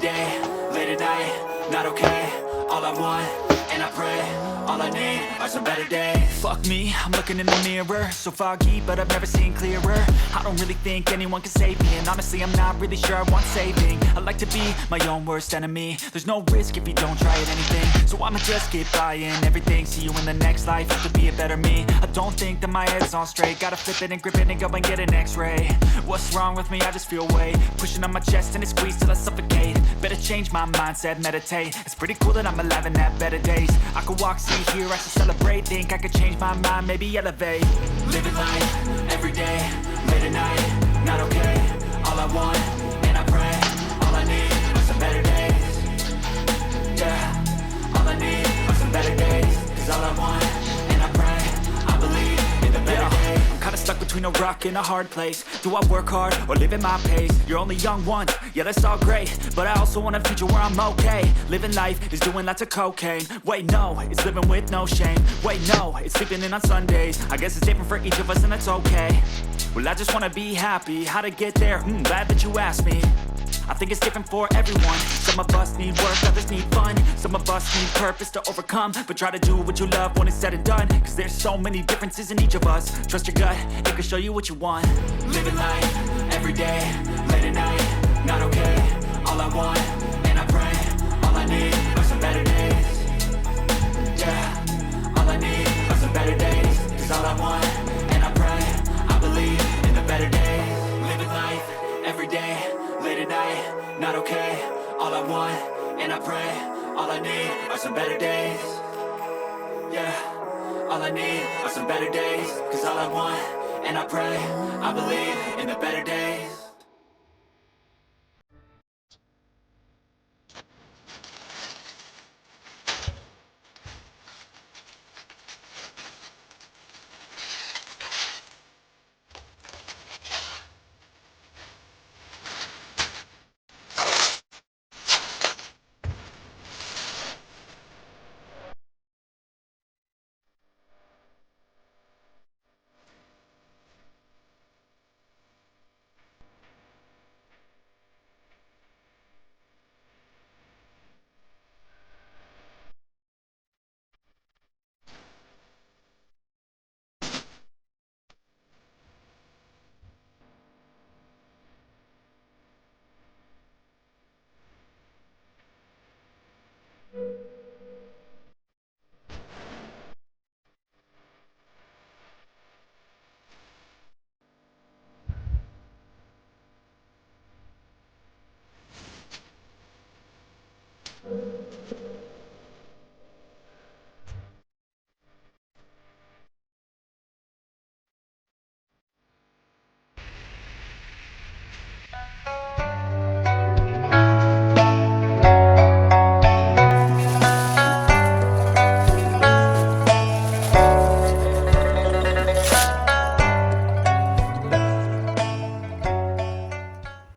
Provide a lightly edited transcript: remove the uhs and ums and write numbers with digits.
day, late at night, not okay. All I want, and I pray, all I need are some better days. Fuck me, I'm looking in the mirror, so foggy, but I've never seen clearer. I don't really think anyone can save me, and honestly I'm not really sure I want saving. I like to be my own worst enemy. There's no risk if you don't try at anything, so I'ma just get buying everything. See you in the next life, have to be a better me. I don't think that my head's on straight, gotta flip it and grip it and go and get an x-ray. What's wrong with me? I just feel weight pushing on my chest and it squeezes till I suffocate. Better change my mindset, meditate. It's pretty cool that I'm alive and have better days. I could walk, see, hear, I should celebrate. Think I could change my mind, maybe elevate. Living life, every day, late at night, not okay. All I want, and I pray, all I need are some better days. Yeah, all I need are some better days. Cause all I want, and I pray, I believe in the better days. I'm kinda stuck between a rock and a hard place. Do I work hard or live at my pace? You're only young once, yeah that's all great, but I also want a future where I'm okay. Living life is doing lots of cocaine. Wait no, it's living with no shame. Wait no, it's sleeping in on Sundays. I guess it's different for each of us and that's okay. Well I just wanna be happy, how to get there? Glad that you asked me. I think it's different for everyone. Some of us need work, others need fun. Some of us need purpose to overcome. But try to do what you love when it's said and done. Cause there's so many differences in each of us. Trust your gut, it can show you what you want. Living life, every day, late at night, not okay. All I want, and I pray, all I need are some better days. Yeah, all I need are some better days. Cause all I want, and I pray, I believe in the better days. Living life, every day, late at night, not okay. All I want, and I pray, all I need are some better days. Yeah, all I need are some better days. Cause all I want, and I pray, I believe in the better days.